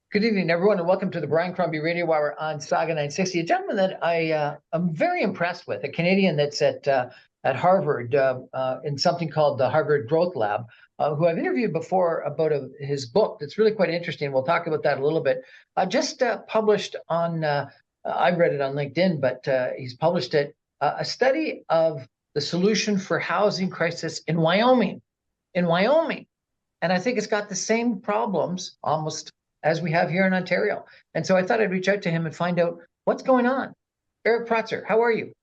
Good evening, everyone, and welcome to the Brian Crombie Radio Hour on Saga 960. A gentleman that I'm very impressed with, a Canadian that's at Harvard in something called the Harvard Growth Lab, who I've interviewed before about his book that's really quite interesting. We'll talk about that a little bit. Just published on, I read it on LinkedIn, but he's published it, a study of the solution for housing crisis in Wyoming. In Wyoming. And I think it's got the same problems almost as we have here in Ontario. And so I thought I'd reach out to him and find out what's going on. Eric Protzer, how are you?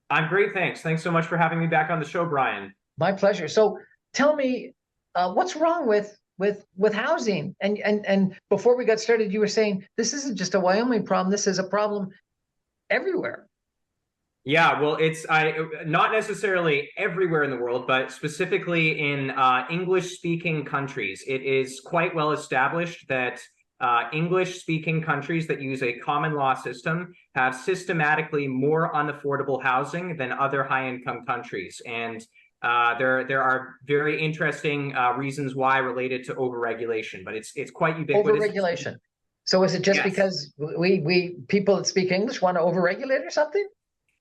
I'm great, thanks. Thanks so much for having me back on the show, Brian. My pleasure. So tell me, what's wrong with housing? And before we got started, you were saying this isn't just a Wyoming problem. This is a problem everywhere. Yeah, well, it's not necessarily everywhere in the world, but specifically in English-speaking countries. It is quite well established that English-speaking countries that use a common law system have systematically more unaffordable housing than other high-income countries. And there are very interesting reasons why related to overregulation, but it's quite ubiquitous. Overregulation. So is it just because we people that speak English want to overregulate or something?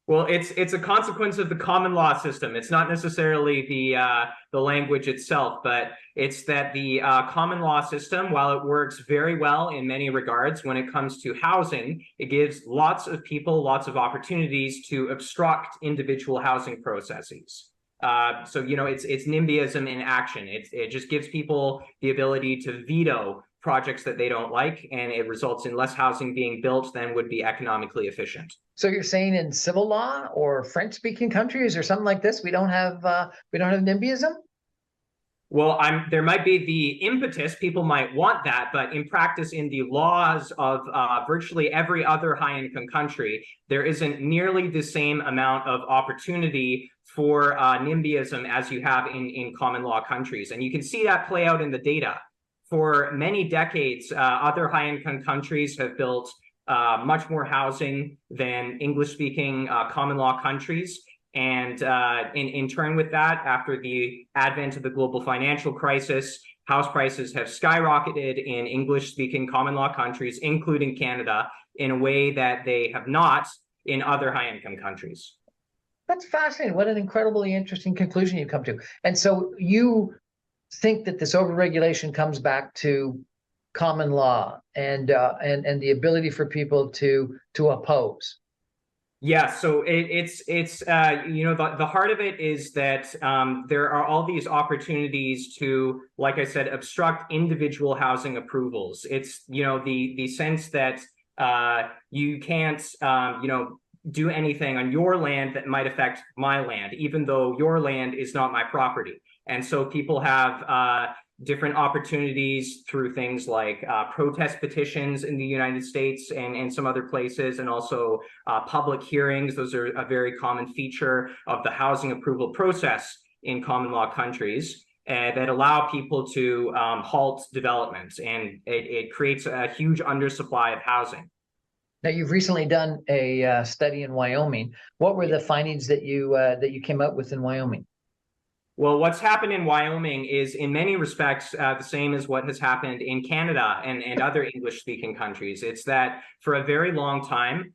Well, it's a consequence of the common law system. It's not necessarily the language itself, but it's that the common law system, while it works very well in many regards, when it comes to housing, it gives lots of people lots of opportunities to obstruct individual housing processes. So it's NIMBYism in action. It just gives people the ability to veto projects that they don't like, and it results in less housing being built than would be economically efficient. So you're saying in civil law or French-speaking countries or something like this, we don't have NIMBYism? Well, there might be the impetus, people might want that, but in practice, in the laws of virtually every other high-income country, there isn't nearly the same amount of opportunity for NIMBYism as you have in common law countries. And you can see that play out in the data. For many decades, other high-income countries have built much more housing than English-speaking common law countries. And in turn with that, after the advent of the global financial crisis, house prices have skyrocketed in English-speaking common law countries, including Canada, in a way that they have not in other high-income countries. That's fascinating. What an incredibly interesting conclusion you've come to. And so you think that this overregulation comes back to common law and the ability for people to oppose. Yeah, so it's the heart of it is that there are all these opportunities to, like I said, obstruct individual housing approvals. It's the sense that you can't do anything on your land that might affect my land, even though your land is not my property. And so people have different opportunities through things like protest petitions in the United States and some other places, and also public hearings. Those are a very common feature of the housing approval process in common law countries that allow people to halt development, and it creates a huge undersupply of housing. Now, you've recently done a study in Wyoming. What were the findings that you came up with in Wyoming? Well, what's happened in Wyoming is in many respects the same as what has happened in Canada and other English-speaking countries. It's that for a very long time,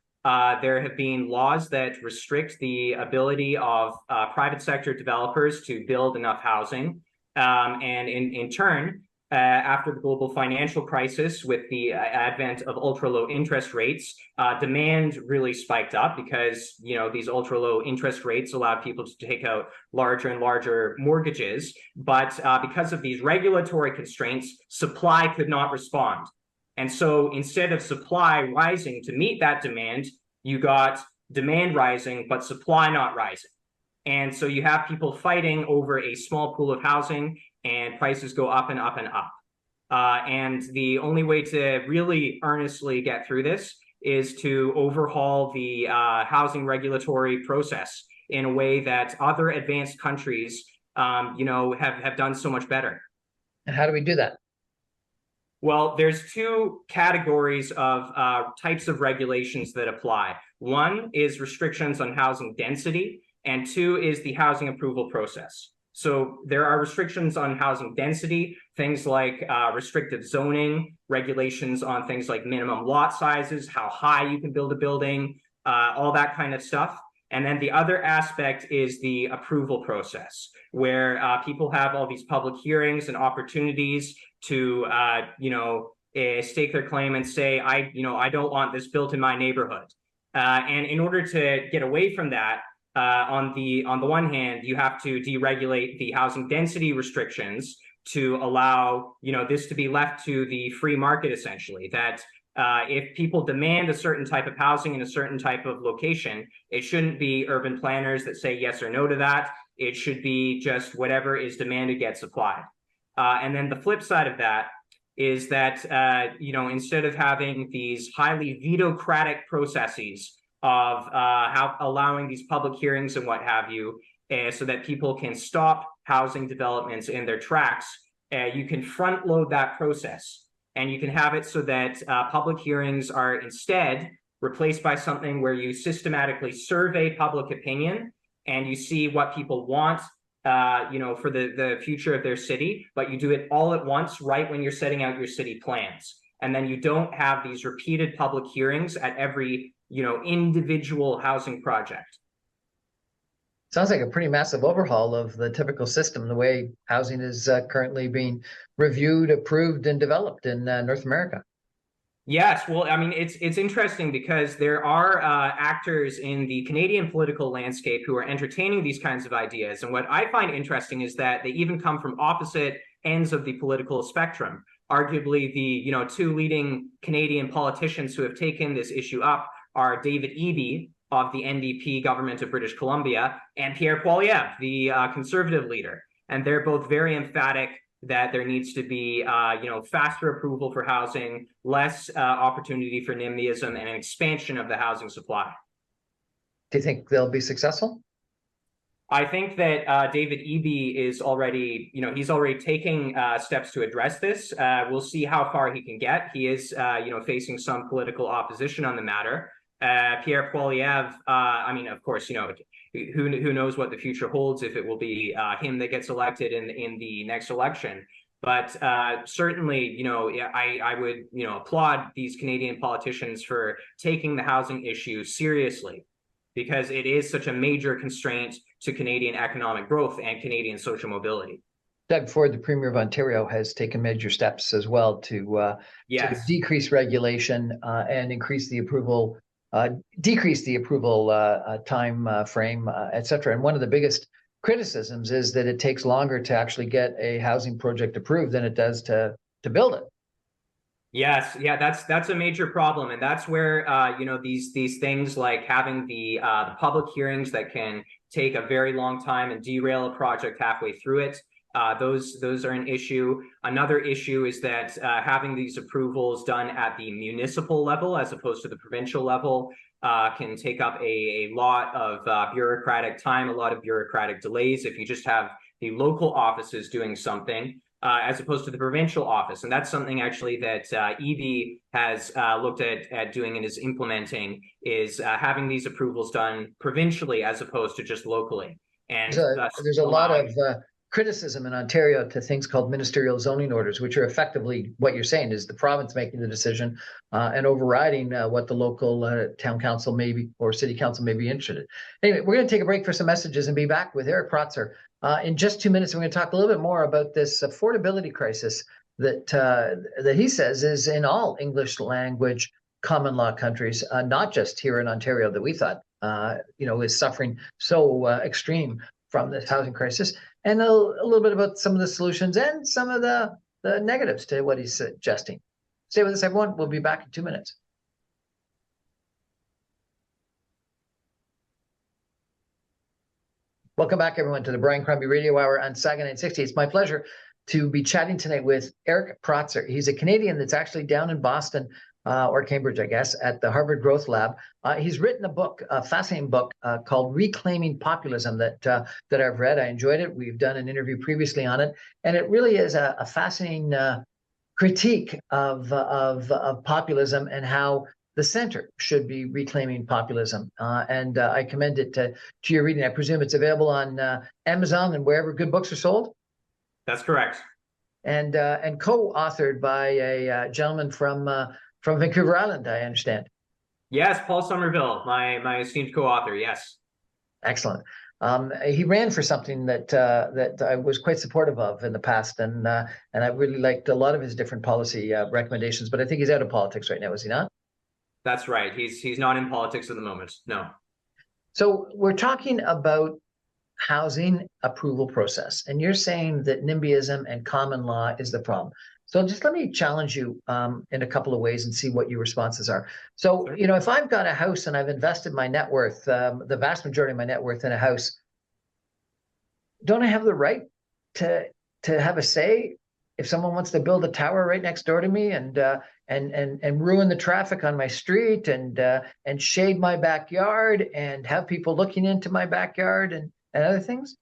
there have been laws that restrict the ability of private sector developers to build enough housing. And in turn, after the global financial crisis, with the advent of ultra-low interest rates, demand really spiked up because these ultra-low interest rates allowed people to take out larger and larger mortgages. But because of these regulatory constraints, supply could not respond. And so instead of supply rising to meet that demand, you got demand rising, but supply not rising. And so you have people fighting over a small pool of housing, and prices go up and up and up. And the only way to really earnestly get through this is to overhaul the housing regulatory process in a way that other advanced countries, have done so much better. And how do we do that? Well, there's two categories of types of regulations that apply. One is restrictions on housing density, and two is the housing approval process. So there are restrictions on housing density, things like restrictive zoning, regulations on things like minimum lot sizes, how high you can build a building, all that kind of stuff. And then the other aspect is the approval process, where people have all these public hearings and opportunities to, stake their claim and say, I don't want this built in my neighborhood. And in order to get away from that, on the one hand, you have to deregulate the housing density restrictions to allow this to be left to the free market, essentially. That if people demand a certain type of housing in a certain type of location, it shouldn't be urban planners that say yes or no to that. It should be just whatever is demanded gets supplied. And then the flip side of that is that instead of having these highly vetocratic processes of allowing these public hearings and what have you, so that people can stop housing developments in their tracks, you can front load that process, and you can have it so that public hearings are instead replaced by something where you systematically survey public opinion and you see what people want for the future of their city, but you do it all at once right when you're setting out your city plans. And then you don't have these repeated public hearings at every individual housing project. Sounds like a pretty massive overhaul of the typical system, the way housing is currently being reviewed, approved, and developed in North America. Yes, well, I mean, it's interesting because there are actors in the Canadian political landscape who are entertaining these kinds of ideas. And what I find interesting is that they even come from opposite ends of the political spectrum. Arguably, the two leading Canadian politicians who have taken this issue up are David Eby of the NDP government of British Columbia and Pierre Poilievre, the Conservative leader. And they're both very emphatic that there needs to be, faster approval for housing, less opportunity for NIMBYism, and an expansion of the housing supply. Do you think they'll be successful? I think that David Eby is already, he's already taking steps to address this. We'll see how far he can get. He is, facing some political opposition on the matter. Pierre Poilievre, of course, who knows what the future holds, if it will be him that gets elected in the next election. But certainly, I would, applaud these Canadian politicians for taking the housing issue seriously, because it is such a major constraint to Canadian economic growth and Canadian social mobility. Doug Ford, the Premier of Ontario, has taken major steps as well to decrease regulation and increase the approval, decrease the approval time frame, et cetera. And one of the biggest criticisms is that it takes longer to actually get a housing project approved than it does to build it. Yes, yeah, that's a major problem, and that's where these things like having the public hearings that can take a very long time and derail a project halfway through it. Those are an issue. Another issue is that having these approvals done at the municipal level as opposed to the provincial level can take up a lot of bureaucratic time, a lot of bureaucratic delays if you just have the local offices doing something, as opposed to the provincial office. And that's something actually that Eby has looked at doing and is implementing, is having these approvals done provincially as opposed to just locally. And there's a lot of criticism in Ontario to things called ministerial zoning orders, which are effectively what you're saying is the province making the decision and overriding what the local town council maybe or city council may be interested in. Anyway, we're going to take a break for some messages and be back with Eric Protzer. In just 2 minutes, we're going to talk a little bit more about this affordability crisis that he says is in all English language common law countries, not just here in Ontario that we thought is suffering so extreme from this housing crisis, and a little bit about some of the solutions and some of the negatives to what he's suggesting. Stay with us, everyone. We'll be back in 2 minutes. Welcome back, everyone, to the Brian Crombie Radio Hour on Saga 960. It's my pleasure to be chatting tonight with Eric Protzer. He's a Canadian that's actually down in Boston, or Cambridge, I guess, at the Harvard Growth Lab. He's written a book, a fascinating book called Reclaiming Populism that I've read. I enjoyed it. We've done an interview previously on it, and it really is a fascinating critique of populism and how the center should be reclaiming populism. And I commend it to your reading. I presume it's available on Amazon and wherever good books are sold. That's correct. And co-authored by a gentleman from Vancouver Island, I understand. Yes, Paul Somerville, my esteemed co-author. Yes. Excellent. He ran for something that I was quite supportive of in the past, and I really liked a lot of his different policy recommendations. But I think he's out of politics right now, is he not? That's right. He's not in politics at the moment. No. So we're talking about housing approval process, and you're saying that NIMBYism and common law is the problem. So just let me challenge you in a couple of ways and see what your responses are. So, Sure. you know, if I've got a house and I've invested my net worth, the vast majority of my net worth in a house, don't I have the right to have a say if someone wants to build a tower right next door to me and ruin the traffic on my street and shade my backyard and have people looking into my backyard and other things?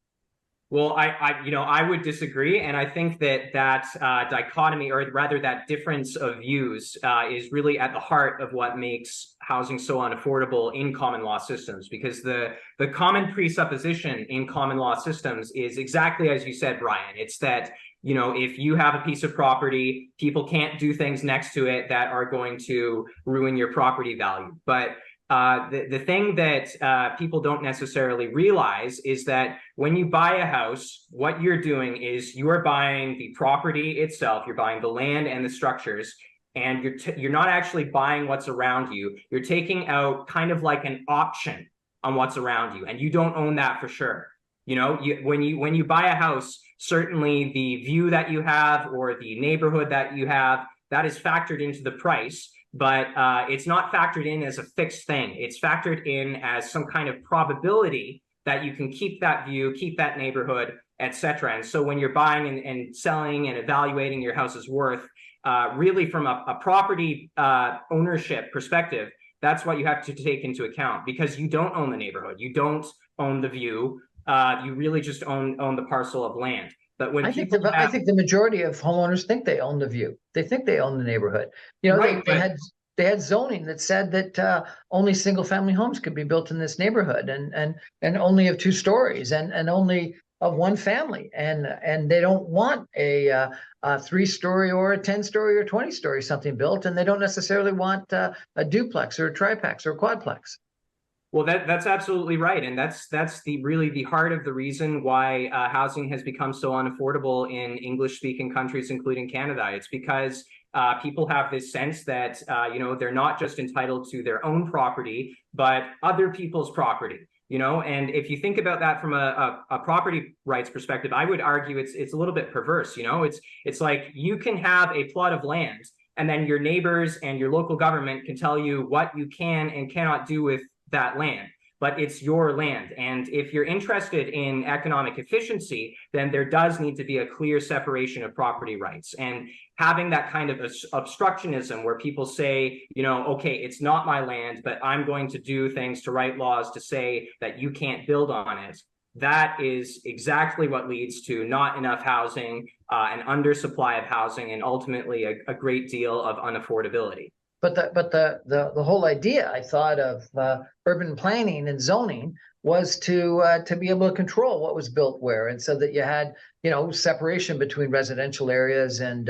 Well, I would disagree, and I think that dichotomy, or rather that difference of views, is really at the heart of what makes housing so unaffordable in common law systems. Because the common presupposition in common law systems is exactly as you said, Brian. It's that, you know, if you have a piece of property, people can't do things next to it that are going to ruin your property value. But the thing that people don't necessarily realize is that when you buy a house, what you're doing is you are buying the property itself, you're buying the land and the structures, and you're not actually buying what's around you. You're taking out kind of like an option on what's around you, and you don't own that for sure. You know, when you buy a house, certainly the view that you have or the neighborhood that you have, that is factored into the price. But it's not factored in as a fixed thing. It's factored in as some kind of probability that you can keep that view, keep that neighborhood, etc. And so when you're buying and selling and evaluating your house's worth, really from a property ownership perspective, that's what you have to take into account, because you don't own the neighborhood, you don't own the view, you really just own the parcel of land. But when I think the majority of homeowners think they own the view. They think they own the neighborhood. You know, right, they had zoning that said that only single family homes could be built in this neighborhood, and only of 2 stories, and only of one family, and they don't want a 3-story or a 10-story or 20-story something built, and they don't necessarily want a duplex or a triplex or a quadplex. Well, that's absolutely right, and that's really the heart of the reason why housing has become so unaffordable in English-speaking countries, including Canada. It's because people have this sense that you know, they're not just entitled to their own property, but other people's property. You know, and if you think about that from a property rights perspective, I would argue it's a little bit perverse. You know, it's like you can have a plot of land, and then your neighbors and your local government can tell you what you can and cannot do with that land, but it's your land. And if you're interested in economic efficiency, then there does need to be a clear separation of property rights. And having that kind of obstructionism where people say, you know, okay, it's not my land, but I'm going to do things to write laws to say that you can't build on it, that is exactly what leads to not enough housing, an undersupply of housing, and ultimately a great deal of unaffordability. But the whole idea, I thought, of urban planning and zoning was to be able to control what was built where, and so that you had, you know, separation between residential areas and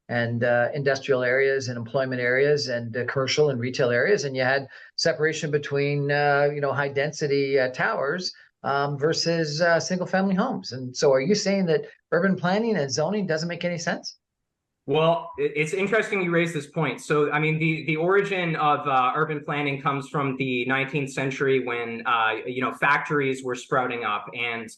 industrial areas and employment areas and commercial and retail areas, and you had separation between you know, high density towers versus single family homes. And so, are you saying that urban planning and zoning doesn't make any sense? Well, it's interesting you raise this point. So, I mean, the origin of urban planning comes from the 19th century when, you know, factories were sprouting up, and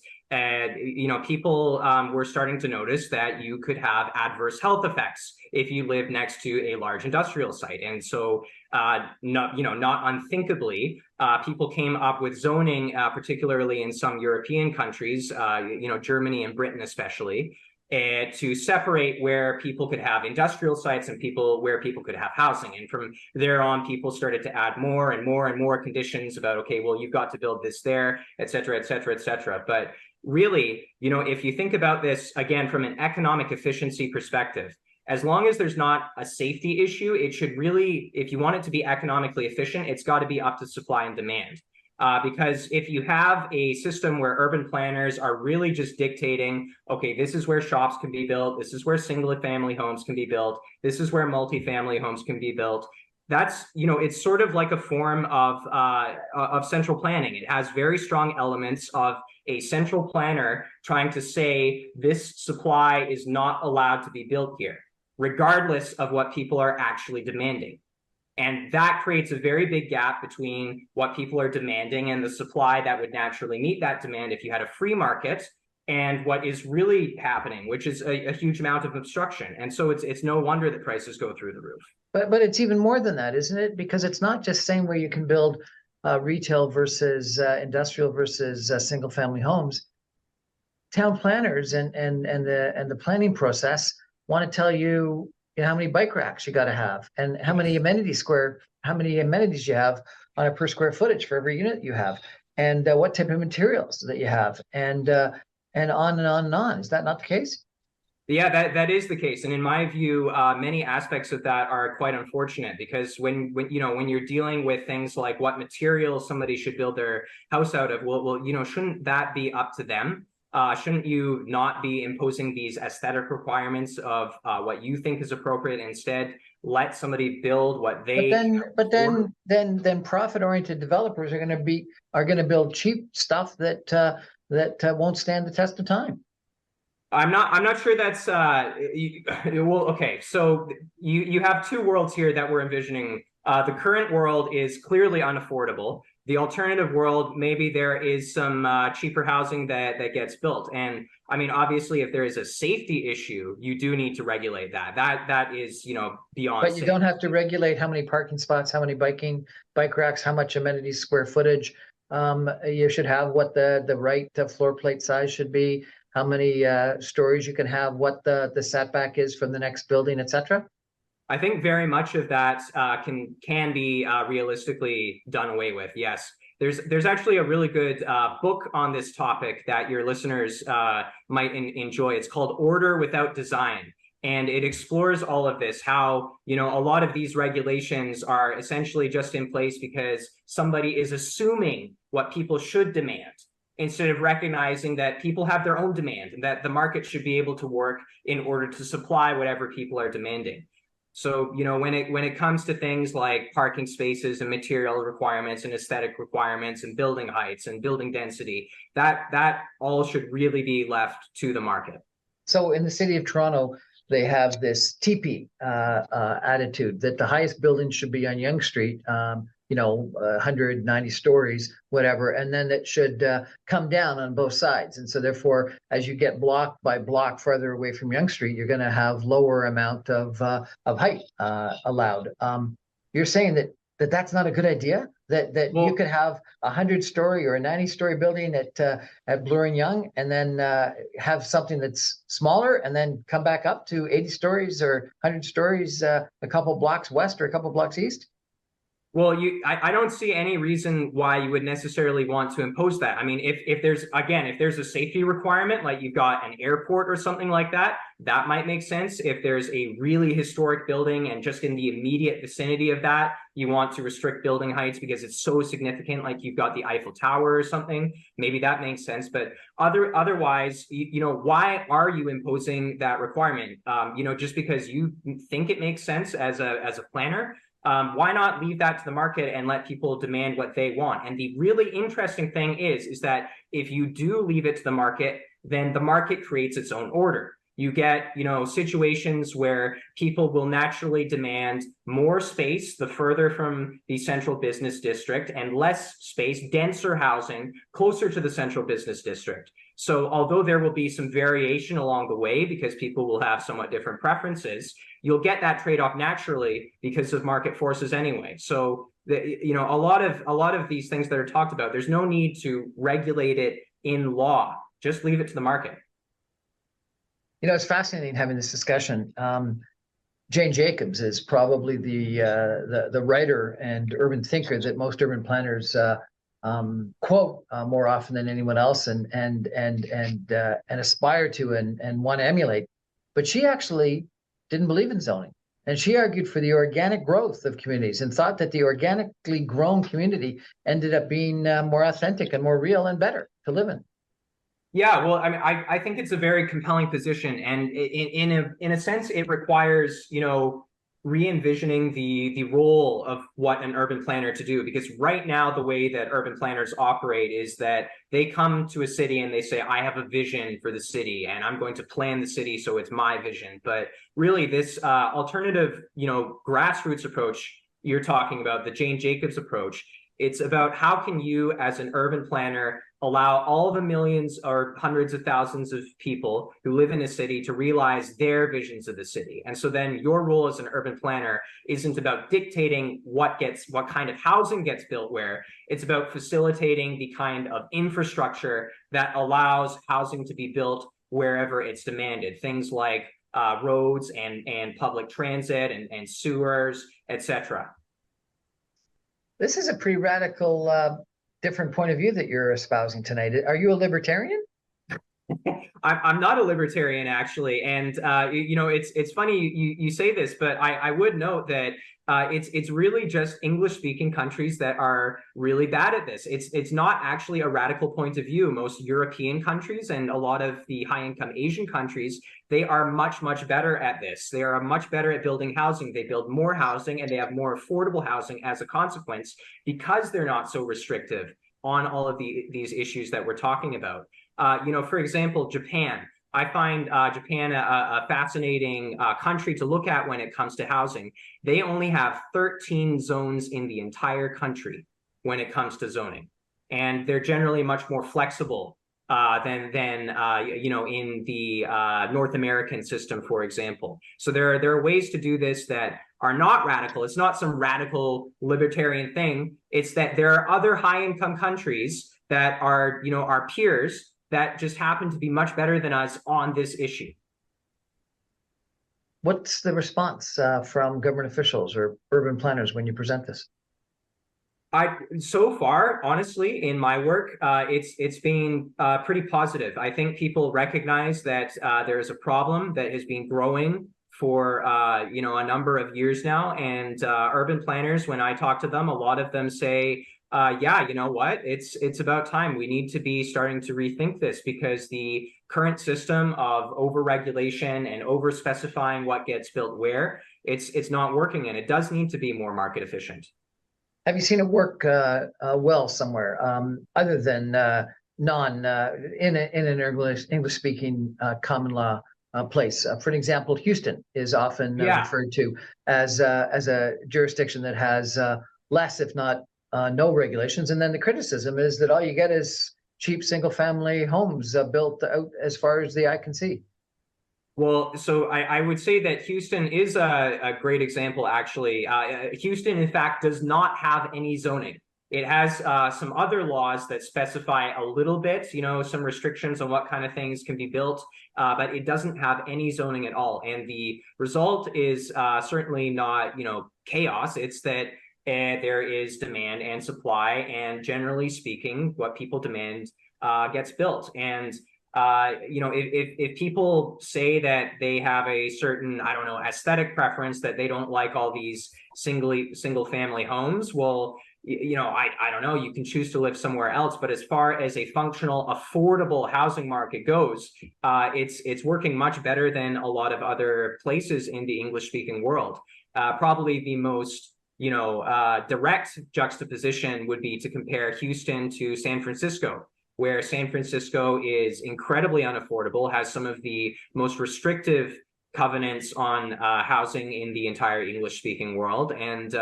you know, people were starting to notice that you could have adverse health effects if you live next to a large industrial site. And so, not unthinkably, people came up with zoning, particularly in some European countries, you know, Germany and Britain especially, to separate where people could have industrial sites and where people could have housing. And from there on, people started to add more and more and more conditions about, okay, well, you've got to build this there, et cetera, et cetera, et cetera. But really, you know, if you think about this again from an economic efficiency perspective, As long as there's not a safety issue, it should really, if you want it to be economically efficient, it's got to be up to supply and demand. Because if you have a system where urban planners are really just dictating, okay, this is where shops can be built, this is where single family homes can be built, this is where multifamily homes can be built, that's, it's sort of like a form of central planning. It has very strong elements of a central planner trying to say this supply is not allowed to be built here, regardless of what people are actually demanding. And that creates a very big gap between what people are demanding and the supply that would naturally meet that demand if you had a free market, and what is really happening, which is a huge amount of obstruction. And so it's no wonder that prices go through the roof. But it's even more than that, isn't it? Because it's not just saying where you can build retail versus industrial versus single family homes. Town planners and the planning process want to tell you, how many bike racks you got to have, and how many amenities you have on a per square footage for every unit you have, and what type of materials that you have, and on and on and on. Is that not the case? Yeah, that is the case, and in my view, many aspects of that are quite unfortunate, because when you're dealing with things like what materials somebody should build their house out of, well, shouldn't that be up to them? Shouldn't you not be imposing these aesthetic requirements of what you think is appropriate? Instead, let somebody build what they. Then profit-oriented developers are going to build cheap stuff that won't stand the test of time. I'm not sure that's well, okay. So you have two worlds here that we're envisioning. The current world is clearly unaffordable. The alternative world, maybe there is some cheaper housing that gets built. And I mean, obviously, if there is a safety issue, you do need to regulate that. That is, beyond. But you don't have to regulate how many parking spots, how many bike racks, how much amenities square footage you should have, what the right floor plate size should be, how many stories you can have, what the setback is from the next building, etc. I think very much of that can be realistically done away with. Yes, there's actually a really good book on this topic that your listeners might enjoy. It's called Order Without Design, and it explores all of this. How a lot of these regulations are essentially just in place because somebody is assuming what people should demand, instead of recognizing that people have their own demand and that the market should be able to work in order to supply whatever people are demanding. So, when it comes to things like parking spaces and material requirements and aesthetic requirements and building heights and building density, that all should really be left to the market. So in the city of Toronto, they have this teepee attitude that the highest building should be on Yonge Street, 190 stories, whatever, and then it should come down on both sides. And so therefore, as you get block by block further away from Yonge Street, you're going to have lower amount of height allowed. You're saying that's not a good idea? That well, you could have a 100-story or a 90-story building at Bloor and Yonge, and then have something that's smaller, and then come back up to 80 stories or 100 stories a couple blocks west or a couple blocks east? Well, I don't see any reason why you would necessarily want to impose that. I mean, if there's a safety requirement, like you've got an airport or something like that, that might make sense. If there's a really historic building and just in the immediate vicinity of that, you want to restrict building heights because it's so significant, like you've got the Eiffel Tower or something, maybe that makes sense. But otherwise, why are you imposing that requirement? Just because you think it makes sense as a planner? Why not leave that to the market and let people demand what they want? And the really interesting thing is that if you do leave it to the market, then the market creates its own order. You get, situations where people will naturally demand more space the further from the central business district, and less space, denser housing closer to the central business district. So although there will be some variation along the way because people will have somewhat different preferences, you'll get that trade-off naturally because of market forces anyway. So a lot of these things that are talked about, there's no need to regulate it in law. Just leave it to the market. It's fascinating having this discussion. Jane Jacobs is probably the writer and urban thinker that most urban planners quote more often than anyone else, and aspire to and want to emulate. But she actually didn't believe in zoning. And she argued for the organic growth of communities and thought that the organically grown community ended up being more authentic and more real and better to live in. Yeah, well, I mean, I think it's a very compelling position, and in a sense, it requires, re-envisioning the role of what an urban planner to do. Because right now, the way that urban planners operate is that they come to a city and they say, I have a vision for the city, and I'm going to plan the city so it's my vision. But really, this alternative, grassroots approach you're talking about, the Jane Jacobs approach, it's about how can you, as an urban planner, allow all the millions or hundreds of thousands of people who live in a city to realize their visions of the city. And so then your role as an urban planner isn't about dictating what kind of housing gets built where. It's about facilitating the kind of infrastructure that allows housing to be built wherever it's demanded. Things like roads and public transit and sewers, etc. This is a pretty radical, different point of view that you're espousing tonight. Are you a libertarian? I'm not a libertarian, actually, and it's funny you say this, but I would note that it's really just English-speaking countries that are really bad at this. It's not actually a radical point of view. Most European countries and a lot of the high-income Asian countries, they are much better at this. They are much better at building housing. They build more housing and they have more affordable housing as a consequence because they're not so restrictive on all of these issues that we're talking about. For example, Japan. I find Japan a fascinating country to look at when it comes to housing. They only have 13 zones in the entire country when it comes to zoning. And they're generally much more flexible than in the North American system, for example. So there are ways to do this that are not radical. It's not some radical libertarian thing. It's that there are other high-income countries that are, our peers that just happen to be much better than us on this issue. What's the response from government officials or urban planners when you present this? So far, honestly, in my work, it's been pretty positive. I think people recognize that there is a problem that has been growing for a number of years now, and urban planners, when I talk to them, a lot of them say, yeah, you know what? It's about time. We need to be starting to rethink this because the current system of overregulation and over-specifying what gets built where, it's not working, and it does need to be more market efficient. Have you seen it work well somewhere other than in an English-speaking common law place? For an example, Houston is often referred to as a jurisdiction that has less, if not no regulations. And then the criticism is that all you get is cheap single-family homes built out as far as the eye can see. Well, so I would say that Houston is a great example, actually. Houston, in fact, does not have any zoning. It has some other laws that specify a little bit, some restrictions on what kind of things can be built, but it doesn't have any zoning at all. And the result is certainly not, chaos. It's that there is demand and supply, and generally speaking, what people demand gets built. And if people say that they have a certain, aesthetic preference, that they don't like all these single family homes, well, I don't know, you can choose to live somewhere else. But as far as a functional, affordable housing market goes, it's working much better than a lot of other places in the English-speaking world. Probably the most direct juxtaposition would be to compare Houston to San Francisco, where San Francisco is incredibly unaffordable, has some of the most restrictive covenants on housing in the entire English-speaking world. And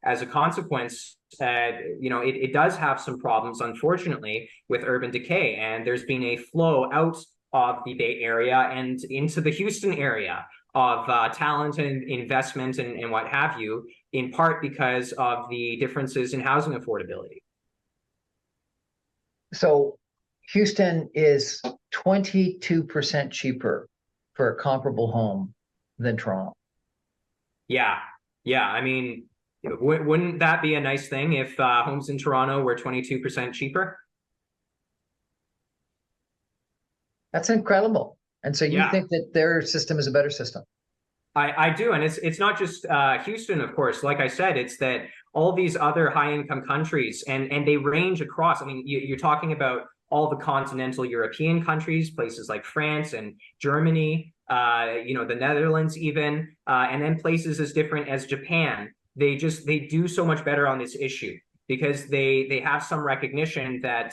as a consequence, it does have some problems, unfortunately, with urban decay. And there's been a flow out of the Bay Area and into the Houston area of talent and investment and what have you, in part because of the differences in housing affordability. So Houston is 22% cheaper for a comparable home than Toronto. Yeah. I mean, wouldn't that be a nice thing if homes in Toronto were 22% cheaper? That's incredible. And so you think that their system is a better system? I do, and it's not just Houston, of course. Like I said, it's that all these other high income countries, and they range across. I mean, you're talking about all the continental European countries, places like France and Germany, the Netherlands, even, and then places as different as Japan. They do so much better on this issue because they have some recognition that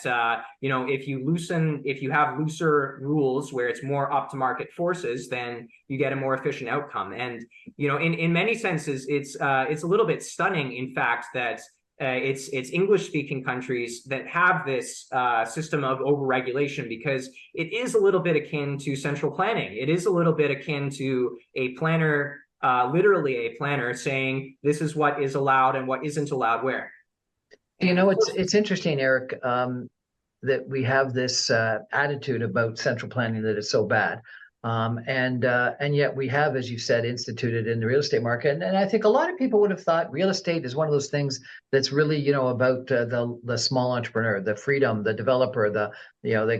if you have looser rules where it's more up to market forces, then you get a more efficient outcome. And in many senses, it's a little bit stunning, in fact, that it's English speaking countries that have this system of overregulation, because it is a little bit akin to central planning. It is a little bit akin to a planner, literally a planner, saying this is what is allowed and what isn't allowed where. It's interesting, Eric, that we have this attitude about central planning that is so bad. And yet we have, as you said, instituted in the real estate market. And I think a lot of people would have thought real estate is one of those things that's really, about the small entrepreneur, the freedom, the developer, the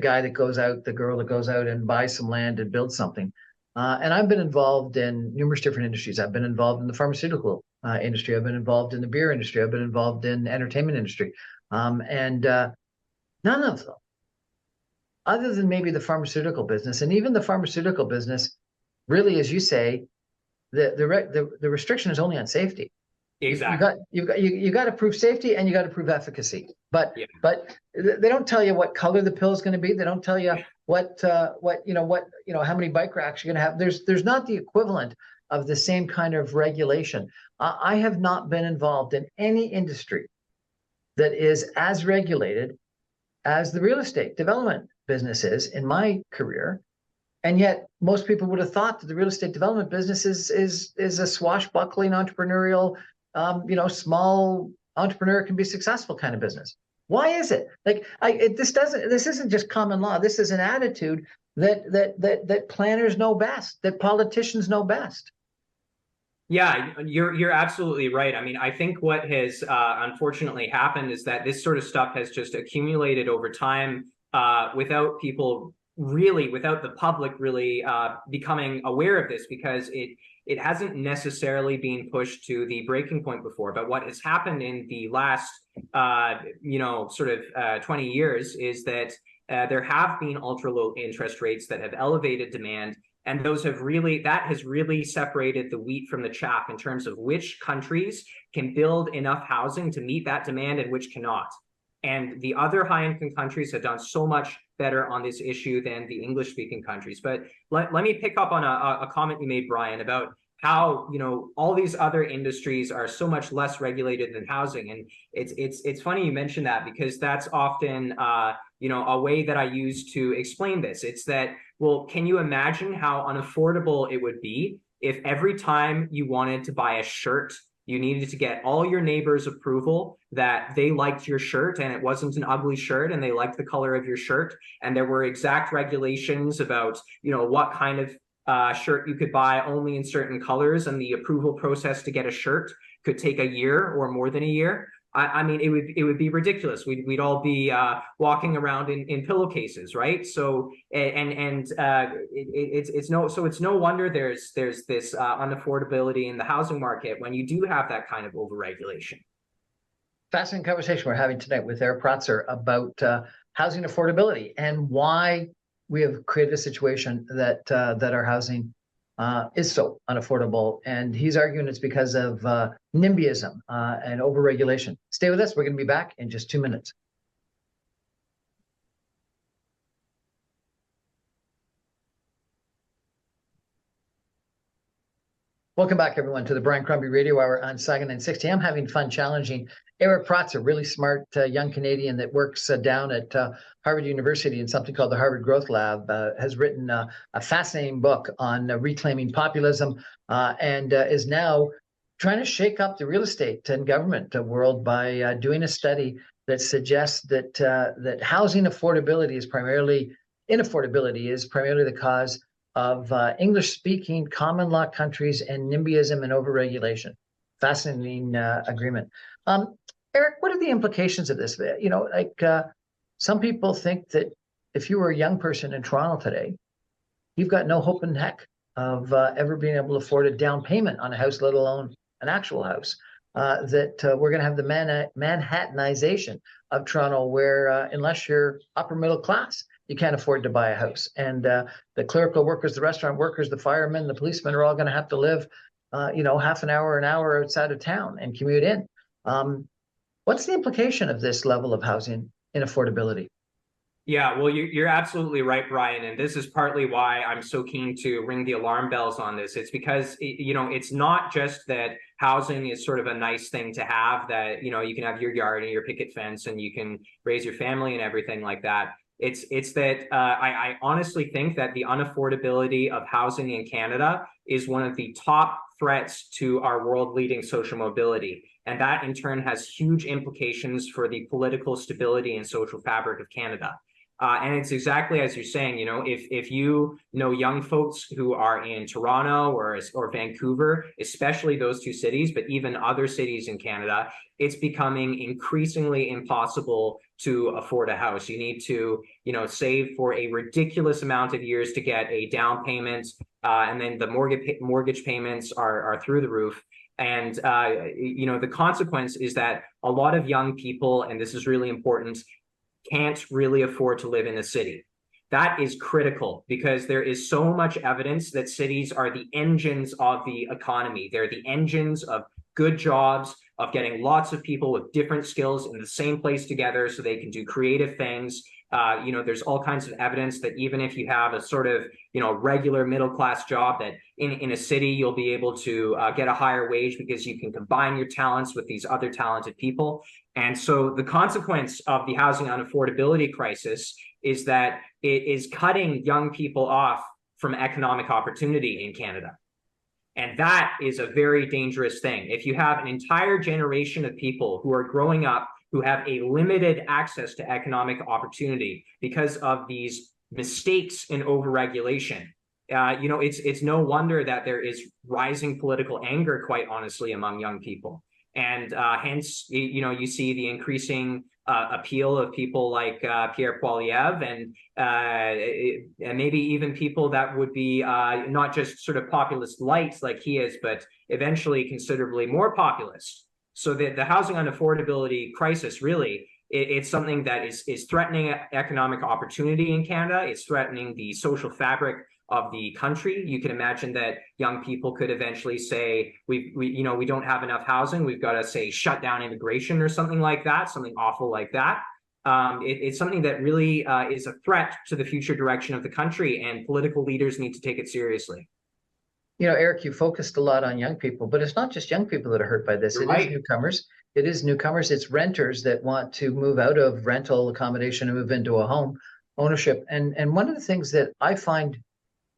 guy that goes out, the girl that goes out and buys some land and builds something. And I've been involved in numerous different industries. I've been involved in the pharmaceutical industry. I've been involved in the beer industry. I've been involved in the entertainment industry. And none of them, other than maybe the pharmaceutical business, and even the pharmaceutical business, really, as you say, the restriction is only on safety. Exactly. You got to prove safety and you got to prove efficacy. But they don't tell you what color the pill is going to be. They don't tell you how many bike racks you're going to have. There's not the equivalent of the same kind of regulation. I have not been involved in any industry that is as regulated as the real estate development business is in my career. And yet most people would have thought that the real estate development business is a swashbuckling entrepreneurial, small entrepreneur can be successful kind of business. Why is it? This isn't just common law. This is an attitude that planners know best, that politicians know best. Yeah, you're absolutely right. I mean, I think what has unfortunately happened is that this sort of stuff has just accumulated over time without the public really becoming aware of this, because it hasn't necessarily been pushed to the breaking point before. But what has happened in the last 20 years is that there have been ultra low interest rates that have elevated demand. And that has really separated the wheat from the chaff in terms of which countries can build enough housing to meet that demand and which cannot. And the other high-income countries have done so much better on this issue than the English-speaking countries. But let me pick up on a comment you made, Brian, about how all these other industries are so much less regulated than housing. And it's funny you mentioned that, because that's often a way that I use to explain this. It's that, well, can you imagine how unaffordable it would be if every time you wanted to buy a shirt, you needed to get all your neighbors' approval that they liked your shirt and it wasn't an ugly shirt and they liked the color of your shirt, and there were exact regulations about what kind of shirt you could buy only in certain colors, and the approval process to get a shirt could take a year or more than a year. I mean, it would be ridiculous. We'd all be walking around in pillowcases, right? So it's no wonder there's this unaffordability in the housing market when you do have that kind of overregulation. Fascinating conversation we're having tonight with Eric Protzer about housing affordability and why we have created a situation that our housing is so unaffordable. And he's arguing it's because of NIMBYism and overregulation. Stay with us. We're going to be back in just 2 minutes. Welcome back, everyone, to the Brian Crombie Radio Hour on Saga 960. I'm having fun challenging Eric Protzer, a really smart young Canadian that works down at Harvard University in something called the Harvard Growth Lab, has written a fascinating book on reclaiming populism and is now trying to shake up the real estate and government world by doing a study that suggests that housing affordability is primarily the cause of English-speaking common law countries and NIMBYism and overregulation. Fascinating agreement. Eric, what are the implications of this? Some people think that if you were a young person in Toronto today, you've got no hope in heck ever being able to afford a down payment on a house, let alone an actual house. We're going to have the Manhattanization of Toronto, where unless you're upper middle class, you can't afford to buy a house. And the clerical workers, the restaurant workers, the firemen, the policemen are all going to have to live, half an hour outside of town and commute in. What's the implication of this level of housing inaffordability? Yeah, well, you're absolutely right, Brian. And this is partly why I'm so keen to ring the alarm bells on this. It's because, it's not just that housing is sort of a nice thing to have, that, you can have your yard and your picket fence and you can raise your family and everything like that. It's that I honestly think that the unaffordability of housing in Canada is one of the top threats to our world-leading social mobility. And that in turn has huge implications for the political stability and social fabric of Canada. And it's exactly as you're saying, if you know young folks who are in Toronto or Vancouver, especially those two cities, but even other cities in Canada, it's becoming increasingly impossible to afford a house. You need to, save for a ridiculous amount of years to get a down payment, and then the mortgage payments are through the roof. And, the consequence is that a lot of young people, and this is really important, can't really afford to live in a city. That is critical because there is so much evidence that cities are the engines of the economy. They're the engines of good jobs, of getting lots of people with different skills in the same place together so they can do creative things. There's all kinds of evidence that even if you have a sort of, regular middle class job, that in a city, you'll be able to get a higher wage because you can combine your talents with these other talented people. And so the consequence of the housing unaffordability crisis is that it is cutting young people off from economic opportunity in Canada. And that is a very dangerous thing. If you have an entire generation of people who are growing up who have a limited access to economic opportunity because of these mistakes in overregulation, it's no wonder that there is rising political anger, quite honestly, among young people. And hence, you see the increasing appeal of people like Pierre Poilievre and maybe even people that would be not just sort of populist lights like he is, but eventually considerably more populist. So the housing unaffordability crisis, really, it's something that is threatening economic opportunity in Canada. It's threatening the social fabric of the country. You can imagine that young people could eventually say, we don't have enough housing. We've got to, say, shut down immigration or something like that, something awful like that. It's something that really is a threat to the future direction of the country, and political leaders need to take it seriously. Eric, you focused a lot on young people, but it's not just young people that are hurt by this. It is newcomers. It is newcomers. It's renters that want to move out of rental accommodation and move into a home ownership. And one of the things that I find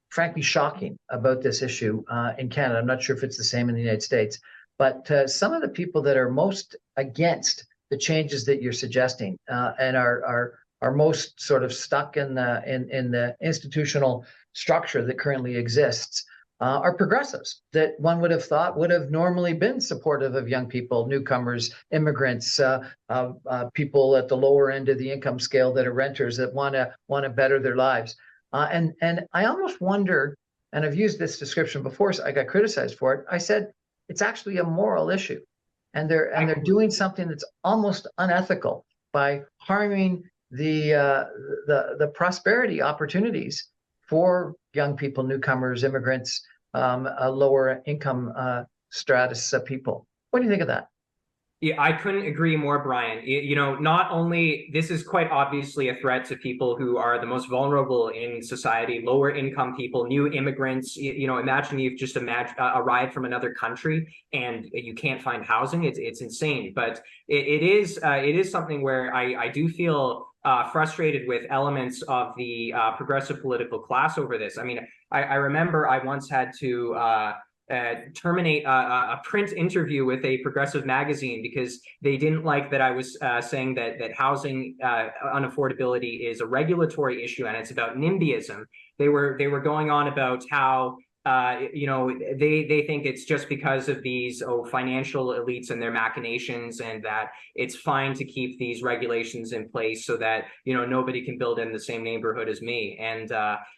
frankly shocking about this issue in Canada, I'm not sure if it's the same in the United States, but some of the people that are most against the changes that you're suggesting and are most sort of stuck in the institutional structure that currently exists are progressives that one would have thought would have normally been supportive of young people, newcomers, immigrants, people at the lower end of the income scale that are renters that want to better their lives. And I almost wonder, and I've used this description before, so I got criticized for it. I said it's actually a moral issue, and they're doing something that's almost unethical by harming the prosperity opportunities for young people, newcomers, immigrants, lower income stratus people. What do you think of that? Yeah, I couldn't agree more, Brian. Not only this is quite obviously a threat to people who are the most vulnerable in society, lower income people, new immigrants. Imagine you've just arrived from another country and you can't find housing. It's insane. But it is something where I do feel frustrated with elements of the progressive political class over this. I mean, I remember I once had to terminate a print interview with a progressive magazine because they didn't like that I was saying that housing unaffordability is a regulatory issue and it's about NIMBYism. They were going on about how they think it's just because of these financial elites and their machinations, and that it's fine to keep these regulations in place so that nobody can build in the same neighborhood as me. And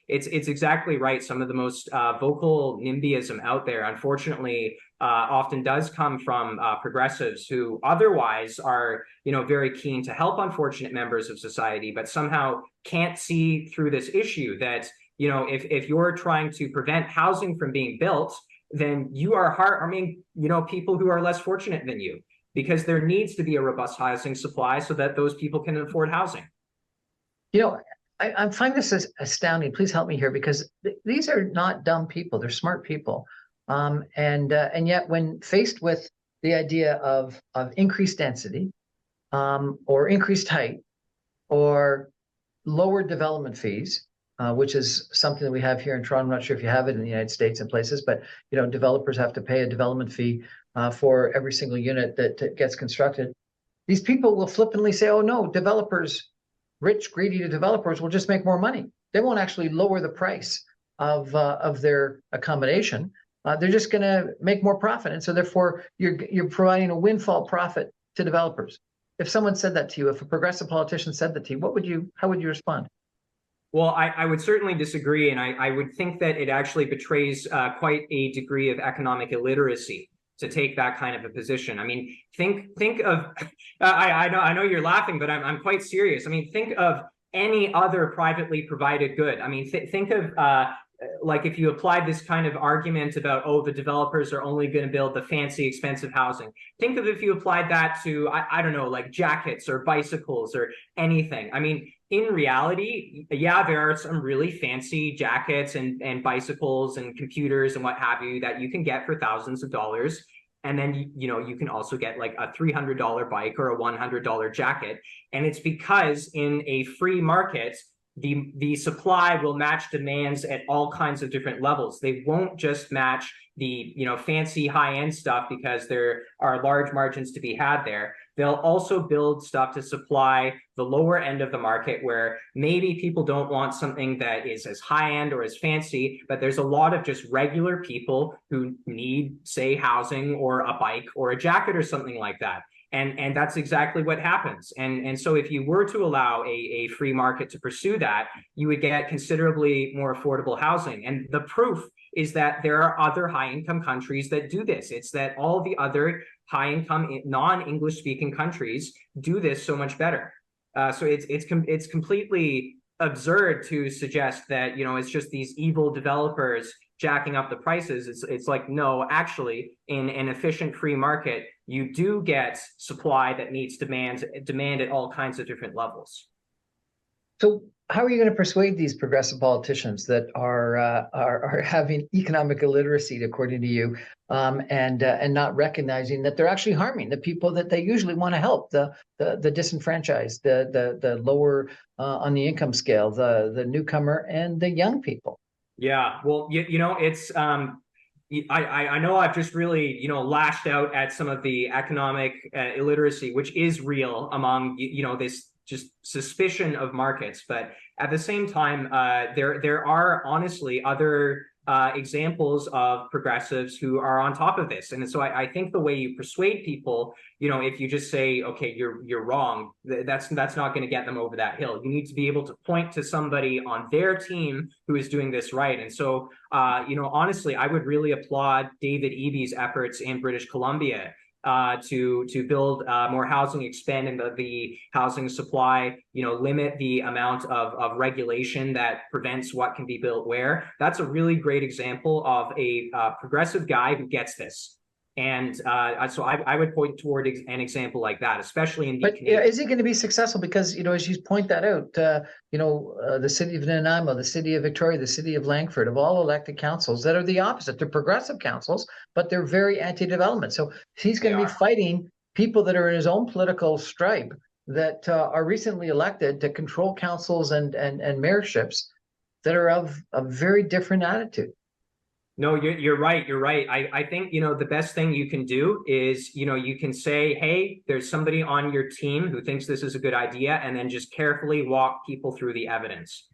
it's exactly right. Some of the most vocal NIMBYism out there, unfortunately, often does come from progressives who otherwise are very keen to help unfortunate members of society, but somehow can't see through this issue that if you're trying to prevent housing from being built, then you are harming, people who are less fortunate than you, because there needs to be a robust housing supply so that those people can afford housing. I find this astounding. Please help me here, because these are not dumb people. They're smart people. And yet when faced with the idea of increased density, or increased height, or lower development fees, which is something that we have here in Toronto. I'm not sure if you have it in the United States and places, but developers have to pay a development fee for every single unit that gets constructed. These people will flippantly say, "Oh no, developers, rich, greedy developers will just make more money. They won't actually lower the price of their accommodation. They're just going to make more profit, and so therefore you're providing a windfall profit to developers." If someone said that to you, if a progressive politician said that to you, how would you respond? Well, I would certainly disagree, and I would think that it actually betrays quite a degree of economic illiteracy to take that kind of a position. I mean, think of I know you're laughing, but I'm quite serious. I mean, think of any other privately provided good. I mean, think of like if you applied this kind of argument about, the developers are only going to build the fancy, expensive housing. Think of if you applied that to, I don't know, like jackets or bicycles or anything. I mean, in reality, yeah, there are some really fancy jackets and bicycles and computers and what have you that you can get for thousands of dollars. And then, you can also get like a $300 bike or a $100 jacket. And it's because in a free market, the supply will match demands at all kinds of different levels. They won't just match the fancy high-end stuff because there are large margins to be had there. They'll also build stuff to supply the lower end of the market, where maybe people don't want something that is as high-end or as fancy, but there's a lot of just regular people who need, say, housing or a bike or a jacket or something like that. And that's exactly what happens. And so if you were to allow a free market to pursue that, you would get considerably more affordable housing. And the proof is that there are other high-income countries that do this. It's that all the other high-income, non-English speaking countries do this so much better. So it's completely absurd to suggest that it's just these evil developers jacking up the prices. It's like, no, actually, in an efficient free market, you do get supply that meets demand at all kinds of different levels. So how are you going to persuade these progressive politicians that are having economic illiteracy, according to you, and not recognizing that they're actually harming the people that they usually want to help, the disenfranchised, the lower on the income scale, the newcomer, and the young people? Yeah, well, it's I know I've just really lashed out at some of the economic illiteracy, which is real among this just suspicion of markets, but at the same time, there are honestly other examples of progressives who are on top of this. And so I think the way you persuade people, if you just say, okay, you're wrong, that's not going to get them over that hill. You need to be able to point to somebody on their team who is doing this right. And so, honestly, I would really applaud David Eby's efforts in British Columbia to build more housing, expand the housing supply, limit the amount of regulation that prevents what can be built where. That's a really great example of a progressive guy who gets this. And so I would point toward an example like that, especially in the Canadian. Is he going to be successful? Because, as you point that out, the city of Nanaimo, the city of Victoria, the city of Langford have all elected councils that are the opposite. They're progressive councils, but they're very anti-development. So he's going to be fighting people that are in his own political stripe that are recently elected to control councils and mayorships that are of a very different attitude. No, you're right. You're right. I think, the best thing you can do is, you can say, hey, there's somebody on your team who thinks this is a good idea, and then just carefully walk people through the evidence.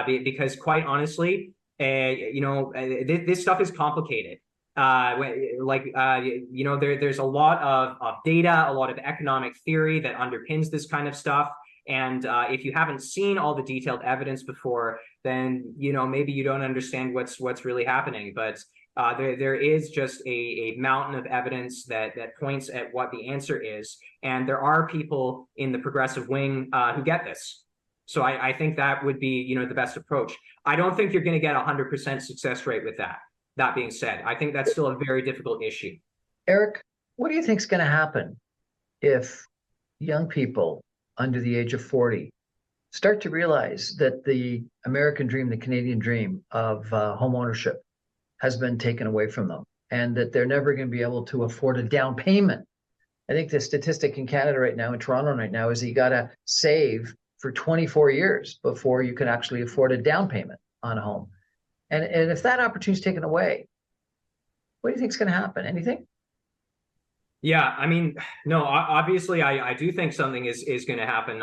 Because quite honestly, This stuff is complicated. There's a lot of data, a lot of economic theory that underpins this kind of stuff. And if you haven't seen all the detailed evidence before, then maybe you don't understand what's really happening. But there is just a mountain of evidence that points at what the answer is, and there are people in the progressive wing who get this. So I think that would be the best approach. I don't think you're going to get 100% success rate with that. That being said, I think that's still a very difficult issue. Eric, what do you think is going to happen if young people under the age of 40 start to realize that the American dream, the Canadian dream of home ownership has been taken away from them, and that they're never going to be able to afford a down payment? I think the statistic in Canada right now, in Toronto right now, is that you got to save for 24 years before you can actually afford a down payment on a home. And if that opportunity is taken away, what do you think is going to happen? Anything? Yeah, I mean, no, obviously, I do think something is going to happen.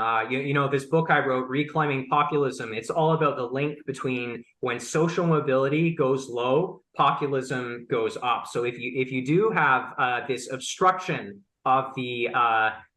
This book I wrote, Reclaiming Populism, it's all about the link between when social mobility goes low, populism goes up. So if you do have this obstruction of the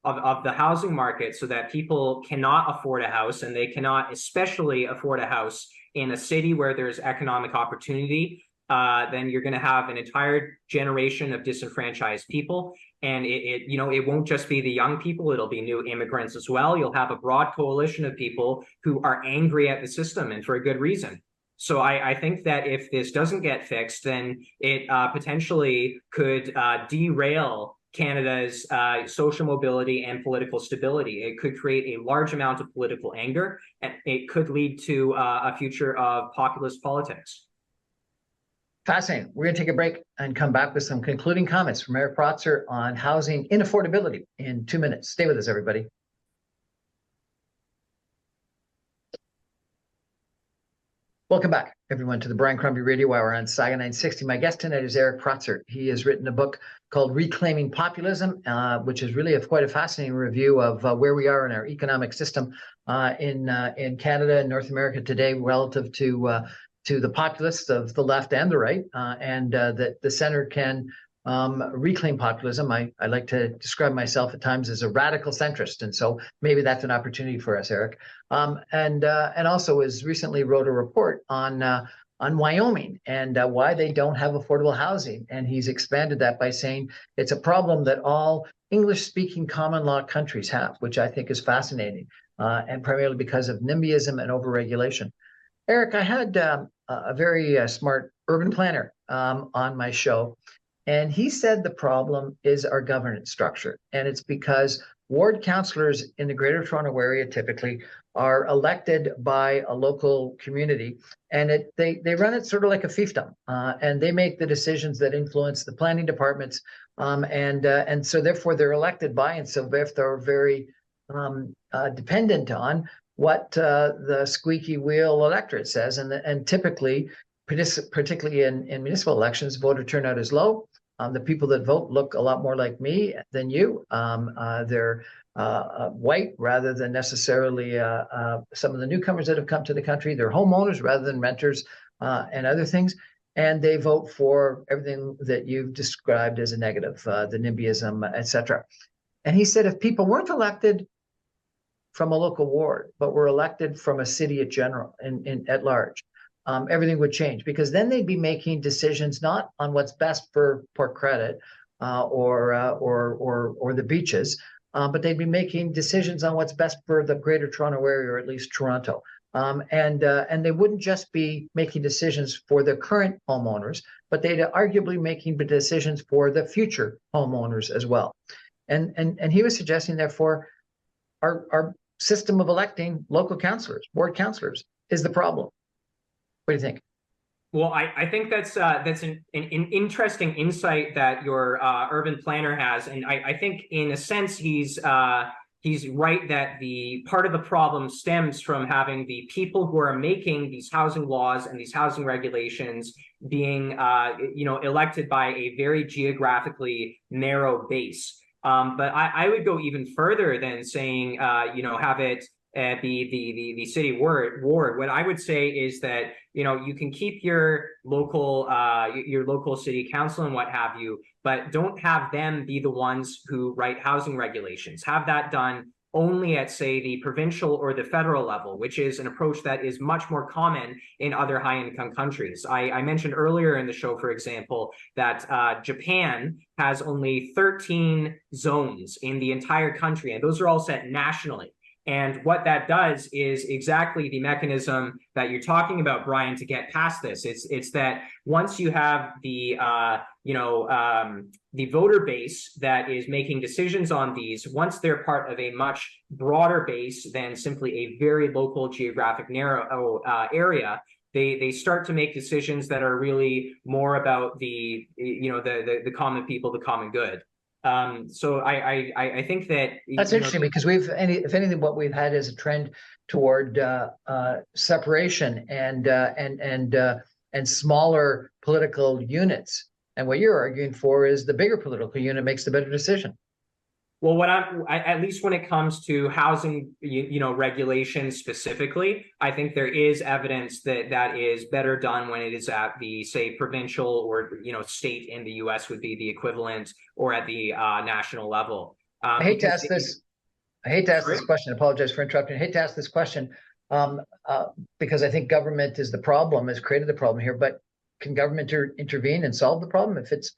housing market, so that people cannot afford a house, and they cannot especially afford a house in a city where there's economic opportunity, then you're going to have an entire generation of disenfranchised people. And it won't just be the young people, it'll be new immigrants as well. You'll have a broad coalition of people who are angry at the system, and for a good reason. So I think that if this doesn't get fixed, then it potentially could derail Canada's social mobility and political stability. It could create a large amount of political anger, and it could lead to a future of populist politics. Fascinating. We're going to take a break and come back with some concluding comments from Eric Protzer on housing inaffordability in 2 minutes. Stay with us, everybody. Welcome back, everyone, to the Brian Crombie Radio Hour on Saga 960. My guest tonight is Eric Protzer. He has written a book called Reclaiming Populism, which is really quite a fascinating review of where we are in our economic system in Canada and North America today relative to the populists of the left and the right, and that the center can reclaim populism. I like to describe myself at times as a radical centrist, and so maybe that's an opportunity for us, Eric. And also has recently wrote a report on Wyoming and why they don't have affordable housing, and he's expanded that by saying it's a problem that all English-speaking common law countries have, which I think is fascinating, and primarily because of NIMBYism and overregulation. Eric, I had a very smart urban planner on my show, and he said the problem is our governance structure. And it's because ward councillors in the Greater Toronto Area typically are elected by a local community, and they run it sort of like a fiefdom, and they make the decisions that influence the planning departments, and so therefore they're elected by, and so they're very dependent on what the squeaky wheel electorate says, and typically, particularly in municipal elections, voter turnout is low. The people that vote look a lot more like me than you. They're white rather than necessarily some of the newcomers that have come to the country. They're homeowners rather than renters and other things. And they vote for everything that you've described as a negative, the NIMBYism, et cetera. And he said if people weren't elected from a local ward, but were elected from a city at large, everything would change, because then they'd be making decisions not on what's best for Port Credit or the beaches, but they'd be making decisions on what's best for the Greater Toronto Area, or at least Toronto. And they wouldn't just be making decisions for the current homeowners, but they'd arguably making decisions for the future homeowners as well. And he was suggesting, therefore, our system of electing local councillors, ward councillors, is the problem. What do you think? Well, I think that's an interesting insight that your urban planner has, and I think in a sense he's right that the part of the problem stems from having the people who are making these housing laws and these housing regulations being elected by a very geographically narrow base. But I would go even further than saying have it the city ward, what I would say is that, you know, you can keep your local city council and what have you, but don't have them be the ones who write housing regulations. Have that done only at, say, the provincial or the federal level, which is an approach that is much more common in other high-income countries. I mentioned earlier in the show, for example, that Japan has only 13 zones in the entire country, and those are all set nationally. And what that does is exactly the mechanism that you're talking about, Brian, to get past this. It's that once you have the the voter base that is making decisions on these, once they're part of a much broader base than simply a very local geographic narrow area, they start to make decisions that are really more about the common people, the common good. So I think that That's interesting because if anything, what we've had is a trend toward separation and smaller political units. And what you're arguing for is the bigger political unit makes the better decision. Well, at least when it comes to housing, regulations specifically, I think there is evidence that is better done when it is at the, say, provincial or, state in the US would be the equivalent, or at the national level. I hate to ask this question. I apologize for interrupting. I hate to ask this question because I think government is the problem, has created the problem here. But can government intervene and solve the problem if it's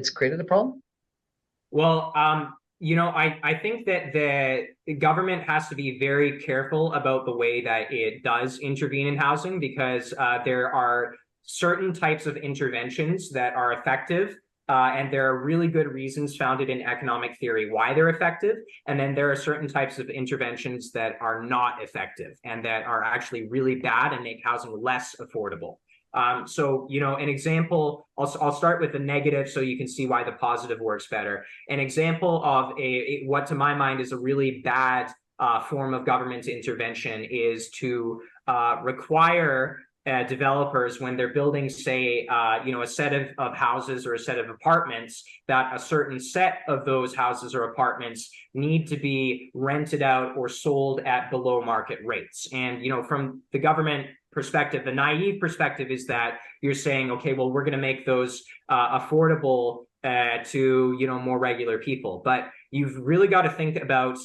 created the problem? Well, I think that the government has to be very careful about the way that it does intervene in housing, because there are certain types of interventions that are effective, and there are really good reasons founded in economic theory why they're effective. And then there are certain types of interventions that are not effective and that are actually really bad and make housing less affordable. So, an example, I'll start with the negative so you can see why the positive works better. An example of what to my mind is a really bad form of government intervention is to require developers, when they're building, say, a set of houses or a set of apartments, that a certain set of those houses or apartments need to be rented out or sold at below market rates. And, from the government perspective, the naive perspective is that you're saying, okay, well, we're going to make those affordable to more regular people. But you've really got to think about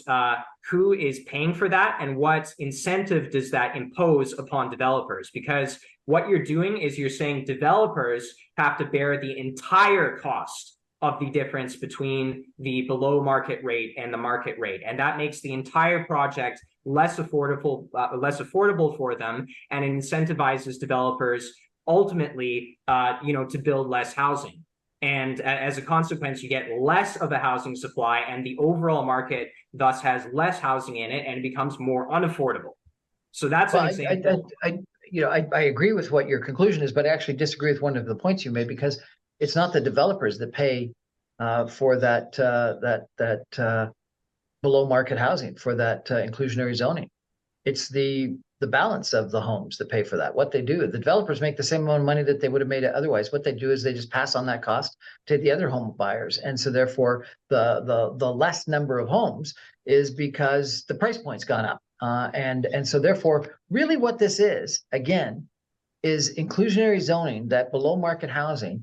who is paying for that and what incentive does that impose upon developers. Because what you're doing is you're saying developers have to bear the entire cost of the difference between the below market rate and the market rate, and that makes the entire project less affordable for them, and it incentivizes developers ultimately to build less housing. And as a consequence, you get less of a housing supply, and the overall market thus has less housing in it, and it becomes more unaffordable. So that's an example. I agree with what your conclusion is, but I actually disagree with one of the points you made, because it's not the developers that pay for that below market housing, for that inclusionary zoning. It's the balance of the homes that pay for that. What they do, the developers make the same amount of money that they would have made it otherwise. What they do is they just pass on that cost to the other home buyers, and so therefore the less number of homes is because the price point's gone up, and so therefore really what this is, again, is inclusionary zoning. That below market housing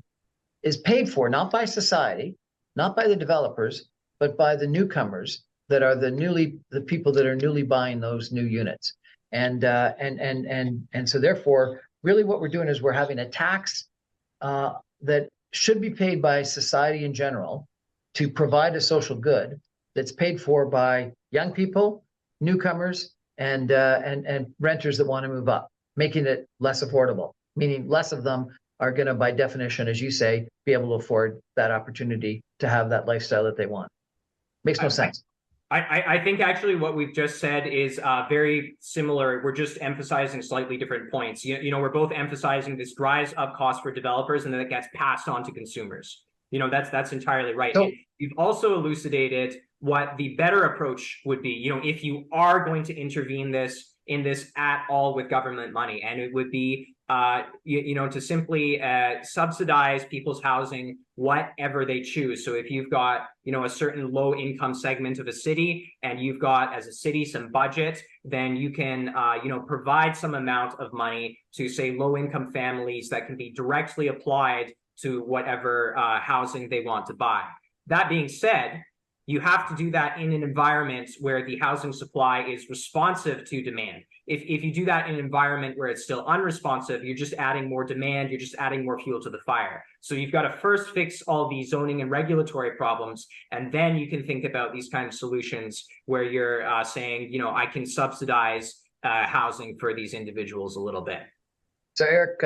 is paid for not by society, not by the developers, but by the newcomers that are the people that are newly buying those new units. And so therefore, really what we're doing is we're having a tax that should be paid by society in general to provide a social good that's paid for by young people, newcomers, and renters that want to move up, making it less affordable, meaning less of them are going to, by definition, as you say, be able to afford that opportunity to have that lifestyle that they want. Makes no sense. I think actually what we've just said is very similar. We're just emphasizing slightly different points. We're both emphasizing this drives up costs for developers, and then it gets passed on to consumers. That's entirely right. So, you've also elucidated what the better approach would be, if you are going to intervene in this at all with government money, and it would be to simply subsidize people's housing whatever they choose. So if you've got, a certain low income segment of a city and you've got as a city some budget, then you can, provide some amount of money to, say, low income families that can be directly applied to whatever housing they want to buy. That being said, you have to do that in an environment where the housing supply is responsive to demand. If you do that in an environment where it's still unresponsive, you're just adding more demand, you're just adding more fuel to the fire. So you've got to first fix all the zoning and regulatory problems, and then you can think about these kind of solutions where you're saying, I can subsidize housing for these individuals a little bit. So Eric,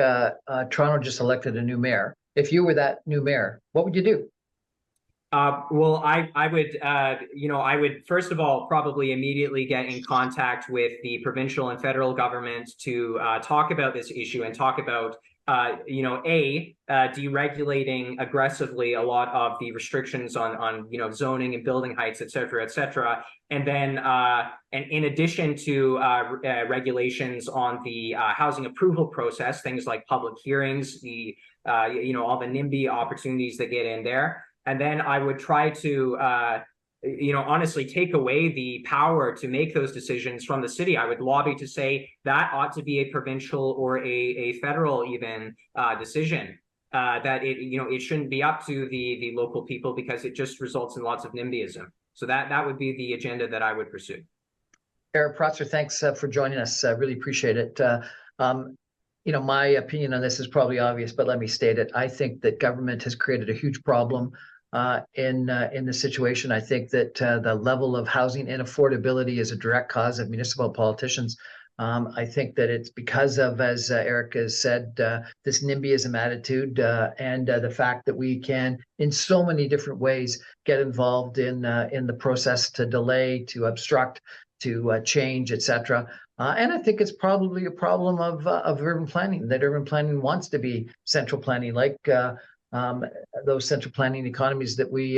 Toronto just elected a new mayor. If you were that new mayor, what would you do? Well, I would first of all probably immediately get in contact with the provincial and federal government to talk about this issue and talk about, deregulating aggressively a lot of the restrictions on zoning and building heights, et cetera, and then and in addition to regulations on the housing approval process, things like public hearings, the all the NIMBY opportunities that get in there. And then I would try to, honestly take away the power to make those decisions from the city. I would lobby to say that ought to be a provincial or a federal even decision, that it shouldn't be up to the local people, because it just results in lots of NIMBYism. So that would be the agenda that I would pursue. Eric Protzer, thanks for joining us. Really appreciate it. My opinion on this is probably obvious, but let me state it. I think that government has created a huge problem in the situation. I think that the level of housing inaffordability is a direct cause of municipal politicians. I think that it's because of, as Eric has said, this NIMBYism attitude and the fact that we can, in so many different ways, get involved in the process to delay, to obstruct, to change, etc. And I think it's probably a problem of urban planning, that urban planning wants to be central planning, like those central planning economies that we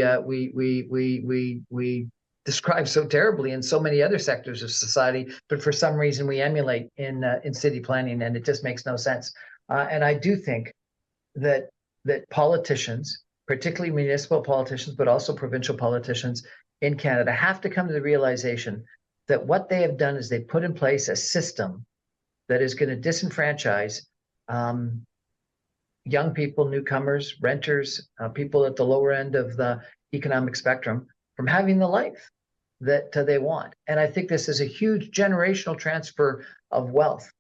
describe so terribly in so many other sectors of society, but for some reason we emulate in city planning, and it just makes no sense. And I do think that politicians, particularly municipal politicians, but also provincial politicians in Canada, have to come to the realization that what they have done is they put in place a system that is going to disenfranchise young people, newcomers, renters, people at the lower end of the economic spectrum from having the life that they want. And I think this is a huge generational transfer of wealth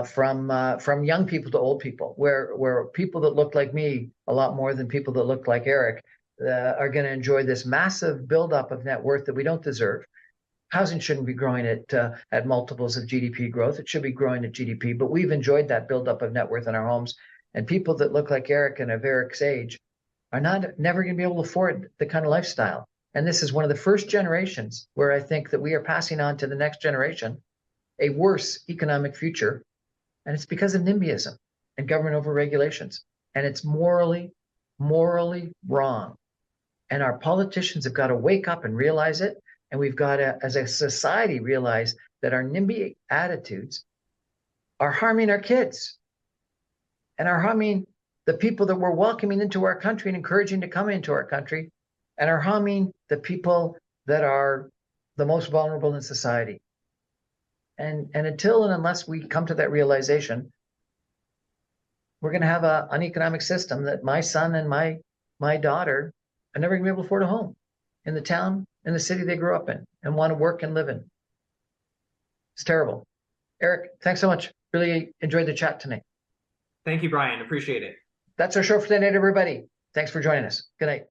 from young people to old people, where people that look like me a lot more than people that look like Eric are going to enjoy this massive buildup of net worth that we don't deserve. Housing shouldn't be growing at multiples of GDP growth. It should be growing at GDP, but we've enjoyed that buildup of net worth in our homes. And people that look like Eric and of Eric's age are never going to be able to afford the kind of lifestyle. And this is one of the first generations where I think that we are passing on to the next generation a worse economic future. And it's because of NIMBYism and government overregulations. And it's morally wrong. And our politicians have got to wake up and realize it. And we've got to, as a society, realize that our NIMBY attitudes are harming our kids and are harming the people that we're welcoming into our country and encouraging to come into our country, and are harming the people that are the most vulnerable in society. And until and unless we come to that realization, we're going to have an economic system that my son and my daughter are never going to be able to afford a home in the town, in the city they grew up in and want to work and live in. It's terrible. Eric, thanks so much. Really enjoyed the chat tonight. Thank you, Brian. Appreciate it. That's our show for tonight, everybody. Thanks for joining us. Good night.